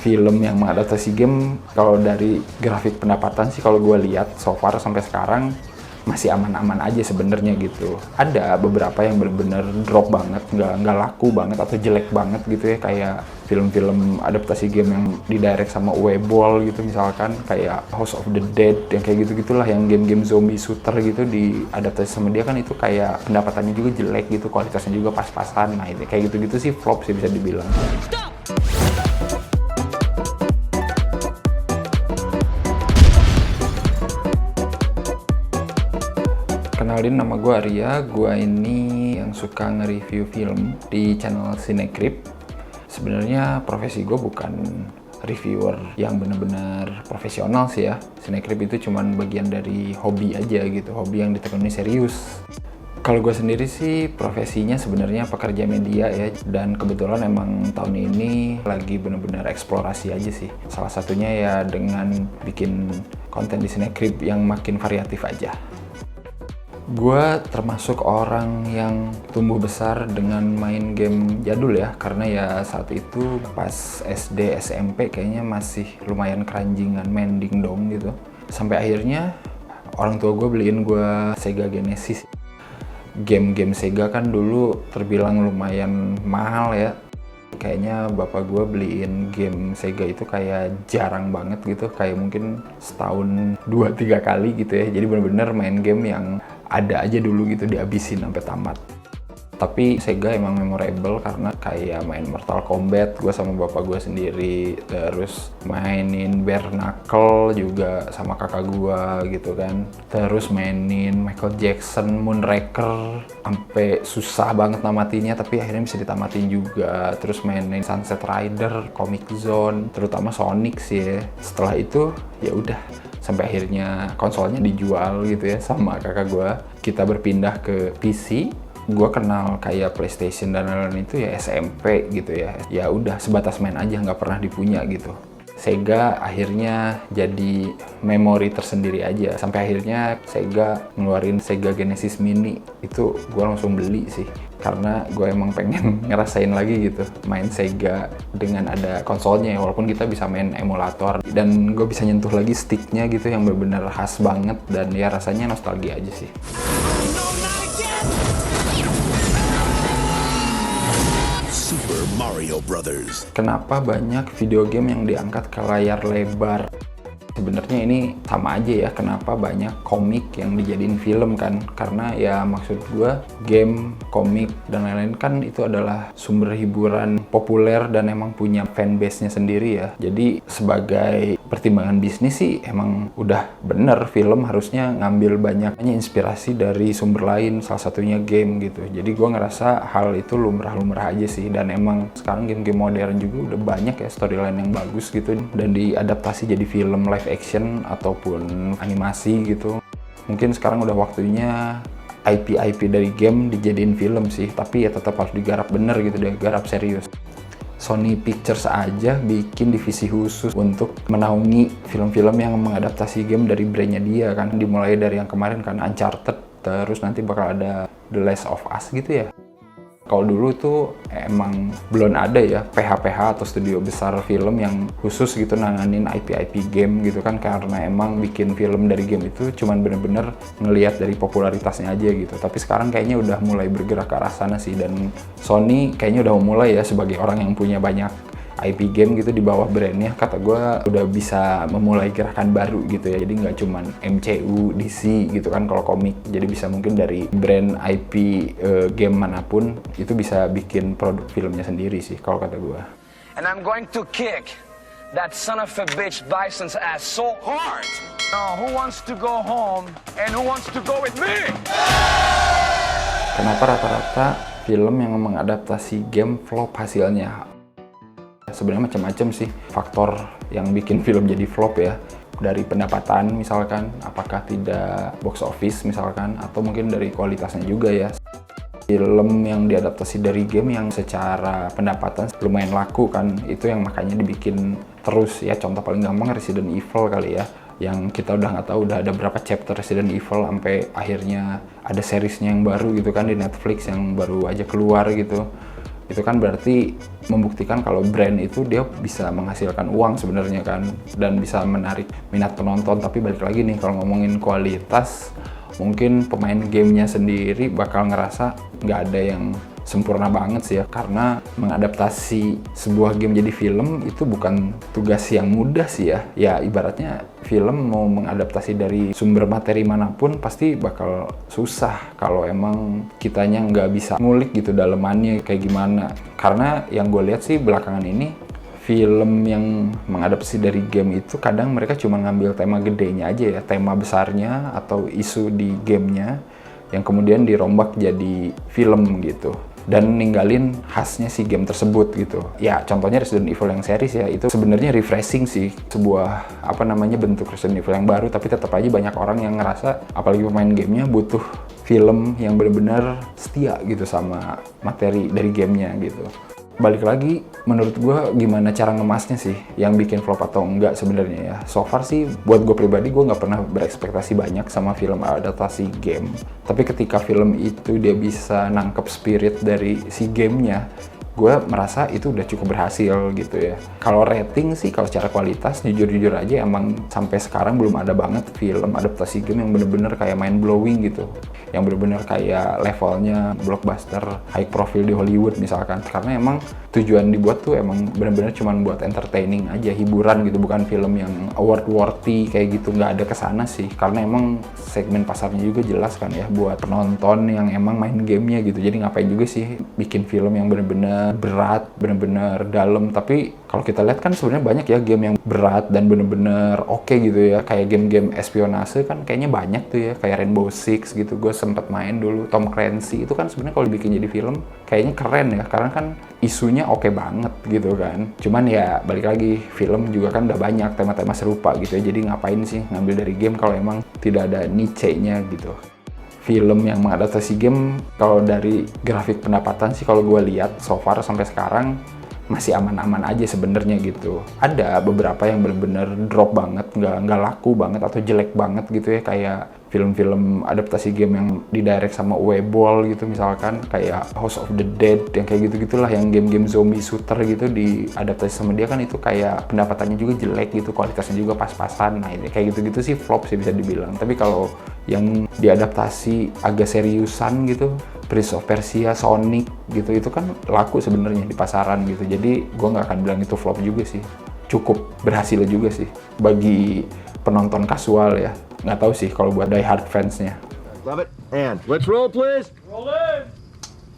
film yang mengadaptasi game, kalau dari grafik pendapatan sih kalau gue lihat so far sampai sekarang masih aman-aman aja sebenarnya gitu. Ada beberapa yang benar-benar drop banget, nggak laku banget atau jelek banget gitu ya, kayak film-film adaptasi game yang didirect sama Uwe Boll gitu misalkan, kayak House of the Dead, yang kayak gitu-gitulah, yang game-game zombie shooter gitu diadaptasi sama dia kan, itu kayak pendapatannya juga jelek gitu, kualitasnya juga pas-pasan. Nah itu kayak gitu-gitu sih flop sih bisa dibilang. Kenalin, nama gue Arya, gue ini yang suka nge-review film di channel Cinecrip. Sebenarnya profesi gue bukan reviewer yang benar-benar profesional sih ya. Cinecrip itu cuman bagian dari hobi aja gitu, hobi yang ditekuni serius. Kalau gue sendiri sih profesinya sebenarnya pekerja media ya, dan kebetulan emang tahun ini lagi benar-benar eksplorasi aja sih. Salah satunya ya dengan bikin konten di Cinecrip yang makin variatif aja. Gue termasuk orang yang tumbuh besar dengan main game jadul ya, karena ya saat itu pas SD SMP kayaknya masih lumayan keranjingan main dingdong gitu. Sampai akhirnya orang tua gue beliin gue Sega Genesis. Game-game Sega kan dulu terbilang lumayan mahal ya. Kayaknya bapak gue beliin game Sega itu kayak jarang banget gitu, kayak mungkin setahun 2-3 kali gitu ya. Jadi bener-bener main game yang ada aja dulu gitu, dihabisin sampai tamat. Tapi Sega emang memorable karena kayak main Mortal Kombat gue sama bapak gue sendiri, terus mainin Bare Knuckle juga sama kakak gue gitu kan, terus mainin Michael Jackson Moonraker sampai susah banget namatinya tapi akhirnya bisa ditamatin juga, terus mainin Sunset Rider, Comic Zone, terutama Sonic sih ya. Setelah itu ya udah sampai akhirnya konsolnya dijual gitu ya sama kakak gue, kita berpindah ke PC. Gue kenal kayak PlayStation dan lain-lain itu ya SMP gitu ya. Ya udah sebatas main aja, nggak pernah dipunya gitu. Sega akhirnya jadi memori tersendiri aja. Sampai akhirnya Sega ngeluarin Sega Genesis Mini, itu gue langsung beli sih. Karena gue emang pengen ngerasain lagi gitu main Sega dengan ada konsolnya ya, walaupun kita bisa main emulator. Dan gue bisa nyentuh lagi sticknya gitu yang benar-benar khas banget, dan ya rasanya nostalgia aja sih. Super Mario Brothers. Kenapa banyak video game yang diangkat ke layar lebar? Sebenarnya ini sama aja ya, kenapa banyak komik yang dijadiin film kan? Karena ya maksud gue, game, komik, dan lain-lain kan itu adalah sumber hiburan populer dan emang punya fanbase-nya sendiri ya. Jadi sebagai pertimbangan bisnis sih emang udah bener film harusnya ngambil banyaknya inspirasi dari sumber lain, salah satunya game gitu. Jadi gue ngerasa hal itu lumrah-lumrah aja sih, dan emang sekarang game-game modern juga udah banyak ya storyline yang bagus gitu dan diadaptasi jadi film live action ataupun animasi gitu. Mungkin sekarang udah waktunya IP dari game dijadiin film sih, tapi ya tetap harus digarap bener gitu, digarap serius. Sony Pictures aja bikin divisi khusus untuk menaungi film-film yang mengadaptasi game dari brandnya dia kan. Dimulai dari yang kemarin kan Uncharted, terus nanti bakal ada The Last of Us gitu ya. Kalau dulu tuh emang belum ada ya PH-PH atau studio besar film yang khusus gitu nanganin IP game gitu kan, karena emang bikin film dari game itu cuman bener-bener ngelihat dari popularitasnya aja gitu. Tapi sekarang kayaknya udah mulai bergerak ke arah sana sih, dan Sony kayaknya udah mulai ya sebagai orang yang punya banyak IP game gitu di bawah brandnya, kata gue udah bisa memulai gerakan baru gitu ya. Jadi nggak cuman MCU, DC gitu kan kalau komik, jadi bisa mungkin dari brand IP game manapun itu bisa bikin produk filmnya sendiri sih kalau kata gue. And I'm going to kick that son of a bitch Bison's ass so hard. Now who wants to go home and who wants to go with me? Kenapa rata-rata film yang mengadaptasi game flop hasilnya? Sebenarnya macam-macam sih faktor yang bikin film jadi flop ya. Dari pendapatan misalkan, apakah tidak box office misalkan, atau mungkin dari kualitasnya juga ya. Film yang diadaptasi dari game yang secara pendapatan lumayan laku kan, itu yang makanya dibikin terus ya. Contoh paling gampang Resident Evil kali ya, yang kita udah nggak tahu udah ada berapa chapter Resident Evil sampai akhirnya ada seriesnya yang baru gitu kan di Netflix yang baru aja keluar gitu. itu kan berarti membuktikan kalau brand itu dia bisa menghasilkan uang sebenarnya kan, dan bisa menarik minat penonton. Tapi balik lagi nih, kalau ngomongin kualitas, mungkin pemain gamenya sendiri bakal ngerasa nggak ada yang sempurna banget sih ya, karena mengadaptasi sebuah game jadi film itu bukan tugas yang mudah sih ya. Ya ibaratnya film mau mengadaptasi dari sumber materi manapun pasti bakal susah kalau emang kitanya nggak bisa ngulik gitu dalemannya kayak gimana. Karena yang gue lihat sih belakangan ini, film yang mengadaptasi dari game itu kadang mereka cuma ngambil tema gedenya aja ya, tema besarnya atau isu di gamenya yang kemudian dirombak jadi film gitu, dan ninggalin khasnya si game tersebut gitu. Ya contohnya Resident Evil yang series ya, itu sebenarnya refreshing sih, sebuah bentuk Resident Evil yang baru, tapi tetap aja banyak orang yang ngerasa, apalagi pemain gamenya, butuh film yang benar-benar setia gitu sama materi dari gamenya gitu. Balik lagi, menurut gue gimana cara ngemasnya sih yang bikin flop atau enggak sebenarnya ya. So far sih buat gue pribadi, gue nggak pernah berekspektasi banyak sama film adaptasi game. Tapi ketika film itu dia bisa nangkep spirit dari si gamenya, gue merasa itu udah cukup berhasil gitu ya. Kalau rating sih, kalau secara kualitas jujur-jujur aja emang sampai sekarang belum ada banget film adaptasi game yang bener-bener kayak mind blowing gitu, yang bener-bener kayak levelnya blockbuster high profile di Hollywood misalkan. Karena emang tujuan dibuat tuh emang bener-bener cuman buat entertaining aja, hiburan gitu, bukan film yang award worthy kayak gitu, nggak ada kesana sih. Karena emang segmen pasarnya juga jelas kan ya, buat penonton yang emang main gamenya gitu. Jadi ngapain juga sih bikin film yang bener-bener berat, bener-bener dalam. Tapi kalau kita lihat kan sebenarnya banyak ya game yang berat dan bener-bener oke gitu ya, kayak game-game espionase kan kayaknya banyak tuh ya, kayak Rainbow Six gitu. Gue sempet main dulu, Tom Clancy itu kan sebenarnya kalau dibikin jadi film kayaknya keren ya, karena kan isunya oke banget gitu kan. Cuman ya balik lagi, film juga kan udah banyak tema-tema serupa gitu ya, jadi ngapain sih ngambil dari game kalau emang tidak ada niche-nya gitu. Film yang mengadaptasi game, kalau dari grafik pendapatan sih kalau gue lihat so far sampai sekarang masih aman-aman aja sebenarnya gitu. Ada beberapa yang bener-bener drop banget, nggak laku banget atau jelek banget gitu ya, kayak film-film adaptasi game yang didirect sama Uwe Boll gitu misalkan, kayak House of the Dead, yang kayak gitu-gitulah, yang game-game zombie shooter gitu diadaptasi sama dia kan, itu kayak pendapatannya juga jelek gitu, kualitasnya juga pas-pasan. Nah ini kayak gitu-gitu sih flop sih bisa dibilang. Tapi kalau yang diadaptasi agak seriusan gitu, Prince of Persia, Sonic gitu, itu kan laku sebenarnya di pasaran gitu. Jadi gue nggak akan bilang itu flop juga sih, cukup berhasil juga sih bagi penonton kasual ya. Nggak tahu sih kalau buat die hard fansnya. Love it. And let's roll, please. Roll in!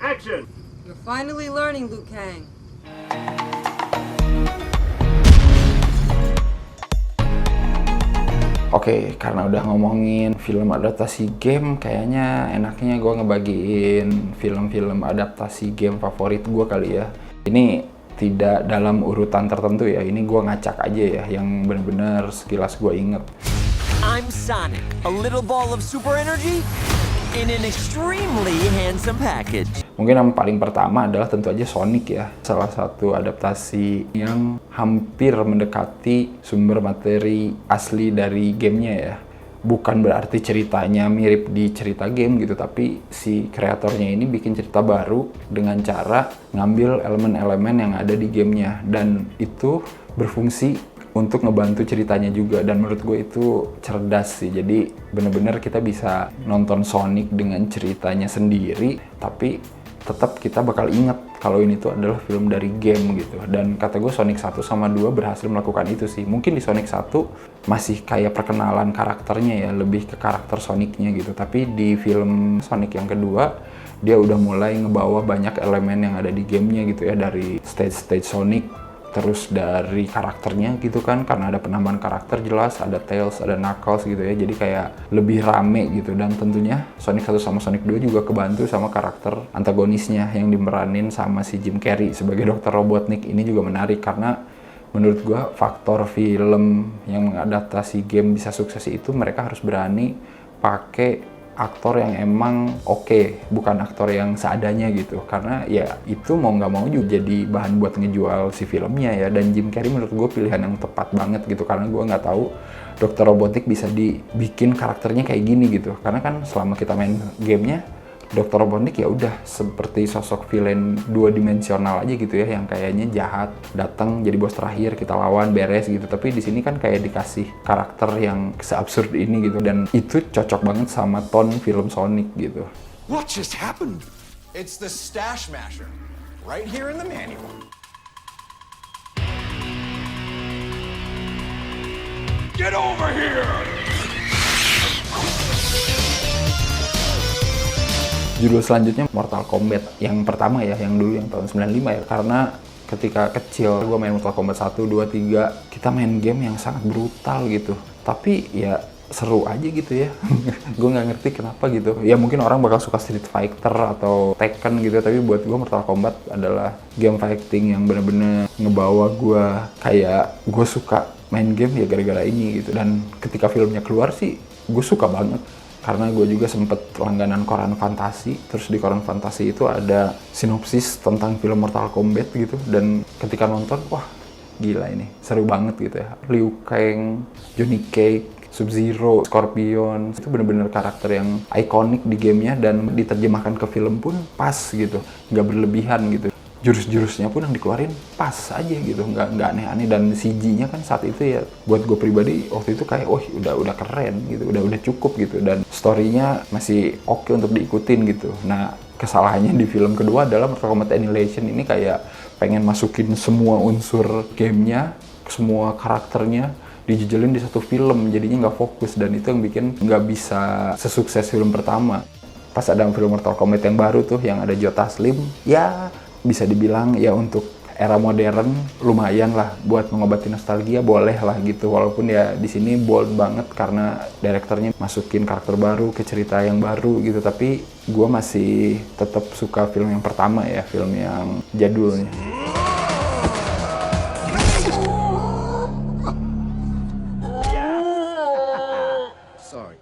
Action. You're finally learning, Liu Kang. Oke, karena udah ngomongin film adaptasi game, kayaknya enaknya gue ngebagiin film-film adaptasi game favorit gue kali ya. Ini tidak dalam urutan tertentu ya, ini gue ngacak aja ya, yang bener-bener sekilas gue inget. I'm Sonic, a little ball of super energy in an extremely handsome package. Mungkin yang paling pertama adalah tentu aja Sonic ya. Salah satu adaptasi yang hampir mendekati sumber materi asli dari gamenya ya. Bukan berarti ceritanya mirip di cerita game gitu, tapi si kreatornya ini bikin cerita baru dengan cara ngambil elemen-elemen yang ada di gamenya. Dan itu berfungsi untuk ngebantu ceritanya juga, dan menurut gue itu cerdas sih. Jadi bener-bener kita bisa nonton Sonic dengan ceritanya sendiri, tapi tetap kita bakal inget kalau ini tuh adalah film dari game gitu. Dan kata gue Sonic 1 sama 2 berhasil melakukan itu sih. Mungkin di Sonic 1 masih kayak perkenalan karakternya ya, lebih ke karakter Sonicnya gitu. Tapi di film Sonic yang kedua, dia udah mulai ngebawa banyak elemen yang ada di gamenya gitu ya, dari stage-stage Sonic, terus dari karakternya gitu kan, karena ada penambahan karakter jelas, ada Tails, ada Knuckles gitu ya, jadi kayak lebih rame gitu. Dan tentunya Sonic 1 sama Sonic 2 juga kebantu sama karakter antagonisnya yang dimeranin sama si Jim Carrey sebagai Dr. Robotnik. Ini juga menarik karena menurut gua faktor film yang mengadaptasi game bisa sukses itu mereka harus berani pakai aktor yang emang oke, bukan aktor yang seadanya gitu. Karena ya itu mau nggak mau juga jadi bahan buat ngejual si filmnya ya. Dan Jim Carrey menurut gue pilihan yang tepat banget gitu, karena gue nggak tahu Dr. Robotnik bisa dibikin karakternya kayak gini gitu. Karena kan selama kita main gamenya, Dr. Robotnik ya udah seperti sosok villain 2 dimensional aja gitu ya, yang kayaknya jahat, datang jadi bos terakhir, kita lawan, beres gitu. Tapi di sini kan kayak dikasih karakter yang seabsurd ini gitu, dan itu cocok banget sama tone film Sonic gitu. What just happened? It's the Stash Masher, right here in the manual. Get over here! Judul selanjutnya Mortal Kombat yang pertama ya, yang dulu yang tahun 95 ya. Karena ketika kecil gue main Mortal Kombat 1, 2, 3, kita main game yang sangat brutal gitu. Tapi ya seru aja gitu ya. Gue nggak ngerti kenapa gitu. Ya mungkin orang bakal suka Street Fighter atau Tekken gitu, tapi buat gue Mortal Kombat adalah game fighting yang bener-bener ngebawa gue kayak gue suka main game ya gara-gara ini gitu. Dan ketika filmnya keluar sih gue suka banget, karena gue juga sempet langganan koran fantasi. Terus di koran fantasi itu ada sinopsis tentang film Mortal Kombat gitu, dan ketika nonton, wah gila ini seru banget gitu ya. Liu Kang, Johnny Cage, Sub-Zero, Scorpion, itu bener-bener karakter yang ikonik di gamenya, dan diterjemahkan ke film pun pas gitu, nggak berlebihan gitu. Jurus-jurusnya pun yang dikeluarin pas aja gitu, nggak aneh-aneh. Dan CG-nya kan saat itu ya buat gue pribadi waktu itu kayak udah keren gitu, udah cukup gitu, dan story-nya masih oke untuk diikutin gitu. Nah kesalahannya di film kedua adalah Mortal Kombat Annihilation ini kayak pengen masukin semua unsur gamenya, semua karakternya dijejelin di satu film, jadinya nggak fokus, dan itu yang bikin nggak bisa sesukses film pertama. Pas ada film Mortal Kombat yang baru tuh yang ada Jota Slim, ya bisa dibilang ya untuk era modern lumayan lah buat mengobati nostalgia, boleh lah gitu. Walaupun ya di sini bold banget karena direkturnya masukin karakter baru ke cerita yang baru gitu, tapi gue masih tetap suka film yang pertama ya, film yang jadulnya. Sorry.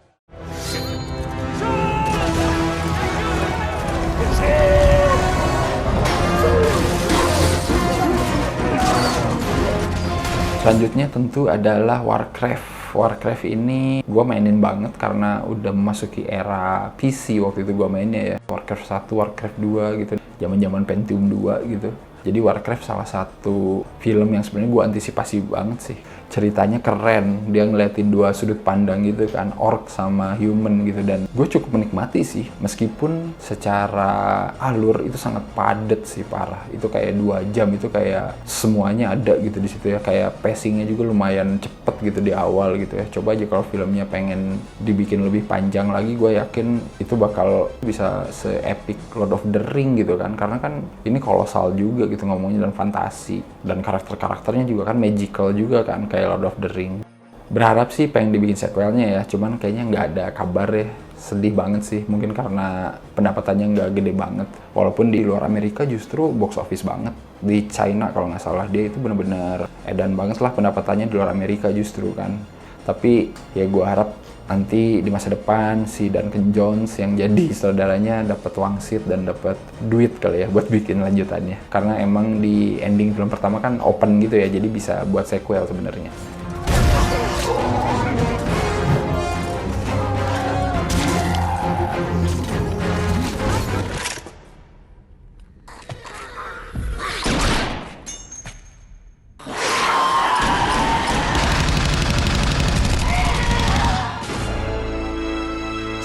Selanjutnya tentu adalah Warcraft. Warcraft ini gue mainin banget karena udah memasuki era PC waktu itu gue mainnya ya. Warcraft 1, Warcraft 2 gitu, zaman-zaman Pentium 2 gitu. Jadi Warcraft salah satu film yang sebenarnya gue antisipasi banget sih. Ceritanya keren, dia ngeliatin 2 sudut pandang gitu kan, orc sama human gitu, dan gue cukup menikmati sih. Meskipun secara alur itu sangat padat sih, parah. Itu kayak 2 jam, itu kayak semuanya ada gitu di situ ya. Kayak pacingnya juga lumayan cepet gitu di awal gitu ya. Coba aja kalau filmnya pengen dibikin lebih panjang lagi, gue yakin itu bakal bisa se-epic Lord of the Ring gitu kan. Karena kan ini kolosal juga gitu ngomongnya, dan fantasi, dan karakter-karakternya juga kan magical juga kan kayak Lord of the Ring. Berharap sih pengen dibikin sequelnya ya, cuman kayaknya nggak ada kabar ya. Sedih banget sih, mungkin karena pendapatannya nggak gede banget. Walaupun di luar Amerika justru box office banget. Di China kalau nggak salah, dia itu bener-bener edan banget lah pendapatannya di luar Amerika justru kan. Tapi ya gue harap nanti di masa depan si Duncan Jones yang jadi saudaranya dapat wangsit dan dapat duit kali ya buat bikin lanjutannya. Karena emang di ending film pertama kan open gitu ya, jadi bisa buat sequel sebenarnya.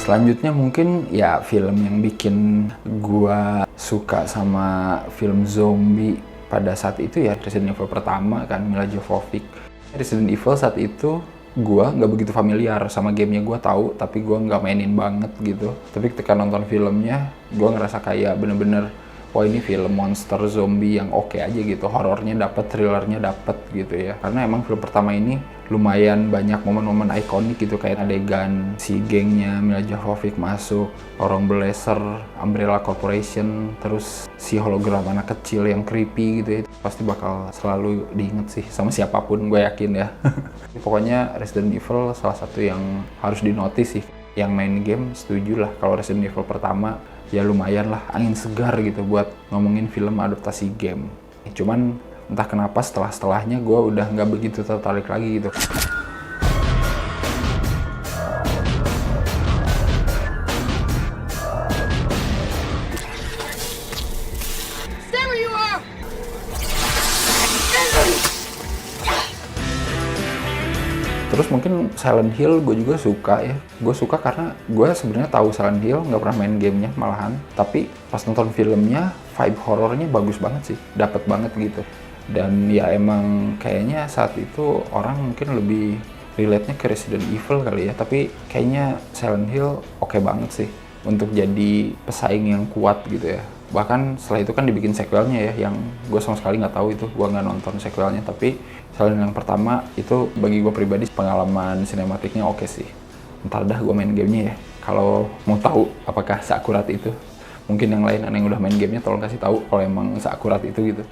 Selanjutnya mungkin ya film yang bikin gua suka sama film zombie pada saat itu ya Resident Evil pertama kan, Milla Jovovich. Resident Evil saat itu gua nggak begitu familiar sama gamenya, gua tahu tapi gua nggak mainin banget gitu. Tapi ketika nonton filmnya, gua ngerasa kayak bener-bener wah ini film monster zombie yang oke aja gitu, horornya dapet, thrillernya dapet gitu ya. Karena emang film pertama ini lumayan banyak momen-momen ikonik gitu, kayak adegan si gengnya Milla Jovovich masuk lorong blazer Umbrella Corporation, terus si hologram anak kecil yang creepy gitu ya, itu pasti bakal selalu diinget sih sama siapapun, gue yakin ya. Pokoknya Resident Evil salah satu yang harus dinotis sih. Yang main game setuju lah kalau Resident Evil pertama ya lumayan lah angin segar gitu buat ngomongin film adaptasi game. Cuman entah kenapa setelahnya gue udah nggak begitu tertarik lagi gitu. Terus mungkin Silent Hill gue juga suka ya. Gue suka karena gue sebenarnya tahu Silent Hill, nggak pernah main gamenya malahan. Tapi pas nonton filmnya, vibe horornya bagus banget sih, dapet banget gitu. Dan ya emang kayaknya saat itu orang mungkin lebih relate-nya ke Resident Evil kali ya. Tapi kayaknya Silent Hill oke banget sih untuk jadi pesaing yang kuat gitu ya. Bahkan setelah itu kan dibikin sequelnya ya, yang gue sama sekali nggak tahu itu, gue nggak nonton sequelnya. Tapi Silent Hill yang pertama itu bagi gue pribadi pengalaman sinematiknya oke sih. Ntar dah gue main gamenya ya, kalau mau tahu apakah seakurat itu. Mungkin yang lain yang udah main gamenya tolong kasih tahu kalau emang seakurat itu gitu.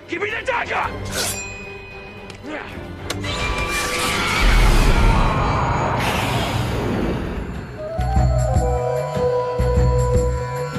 Give me the dagger!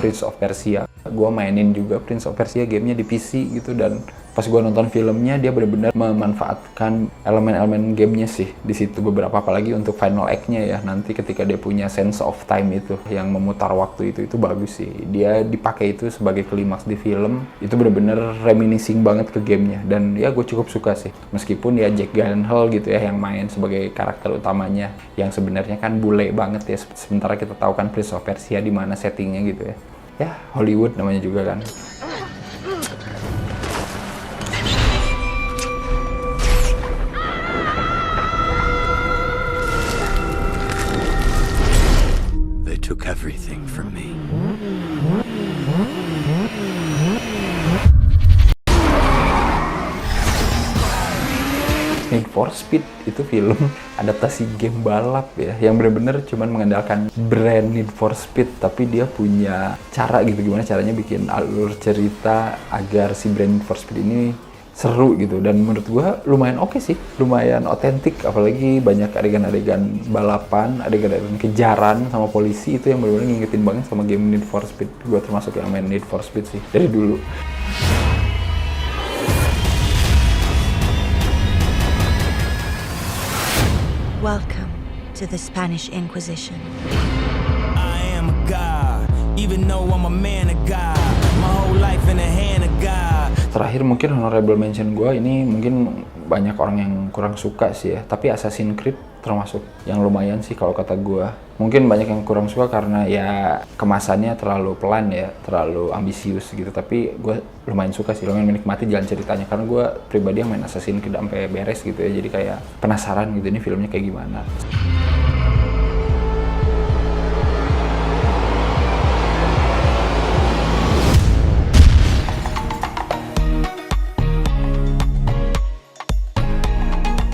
Prince of Persia, gue mainin juga Prince of Persia gamenya di PC gitu, dan pas gue nonton filmnya dia benar-benar memanfaatkan elemen-elemen gamenya sih di situ beberapa, apalagi untuk final act-nya ya, nanti ketika dia punya sense of time itu yang memutar waktu itu bagus sih, dia dipakai itu sebagai klimaks di film, itu benar-benar reminiscing banget ke gamenya, dan ya gue cukup suka sih, meskipun ya Jake Gyllenhaal gitu ya yang main sebagai karakter utamanya yang sebenarnya kan bule banget ya, sementara kita tahu kan Prince of Persia di mana settingnya gitu ya Hollywood namanya juga kan. They took everything from me. Need for Speed itu film adaptasi game balap ya, yang bener-bener cuman mengandalkan brand Need for Speed, tapi dia punya cara gitu, gimana caranya bikin alur cerita agar si brand Need for Speed ini seru gitu, dan menurut gua lumayan oke sih, lumayan otentik, apalagi banyak adegan-adegan balapan, adegan-adegan kejaran sama polisi itu yang bener-bener ngingetin banget sama game Need for Speed. Gua termasuk yang main Need for Speed sih dari dulu. Welcome to the Spanish Inquisition. I am a god, even though I'm a man of God. My whole life in the hand of God. Terakhir mungkin honorable mention gue ini mungkin banyak orang yang kurang suka sih ya, tapi Assassin's Creed termasuk yang lumayan sih kalau kata gue. Mungkin banyak yang kurang suka karena ya kemasannya terlalu pelan ya, terlalu ambisius gitu, tapi gue lumayan suka sih, lumayan menikmati jalan ceritanya, karena gue pribadi yang main Assassin's Creed sampai beres gitu ya, jadi kayak penasaran gitu ini filmnya kayak gimana.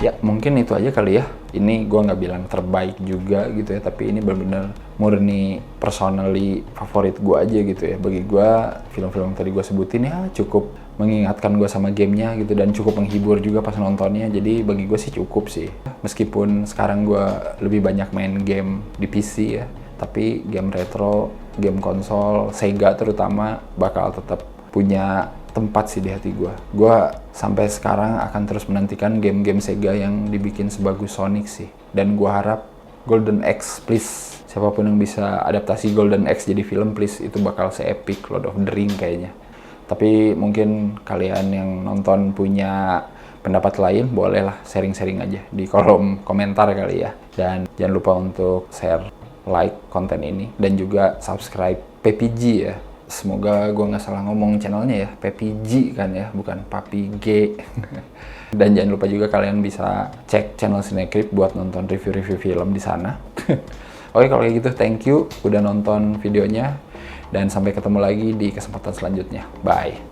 Ya mungkin itu aja kali ya, ini gue nggak bilang terbaik juga gitu ya, tapi ini benar-benar murni personally favorit gue aja gitu ya. Bagi gue film-film yang tadi gue sebutin ya cukup mengingatkan gue sama gamenya gitu, dan cukup menghibur juga pas nontonnya, jadi bagi gue sih cukup sih. Meskipun sekarang gue lebih banyak main game di PC ya, tapi game retro, game konsol, Sega terutama bakal tetap punya tempat sih di hati gue. Gue sampai sekarang akan terus menantikan game-game Sega yang dibikin sebagus Sonic sih. Dan gue harap Golden Axe, please. Siapapun yang bisa adaptasi Golden Axe jadi film, please. Itu bakal se-epic Lord of the Ring kayaknya. Tapi mungkin kalian yang nonton punya pendapat lain, bolehlah sharing-sharing aja di kolom komentar kali ya. Dan jangan lupa untuk share, like konten ini, dan juga subscribe PPG ya. Semoga gue nggak salah ngomong channelnya ya, PPG kan ya, bukan Papi G. Dan jangan lupa juga kalian bisa cek channel Cinecrip buat nonton review-review film di sana. Oke, kalau kayak gitu thank you udah nonton videonya, dan sampai ketemu lagi di kesempatan selanjutnya. Bye.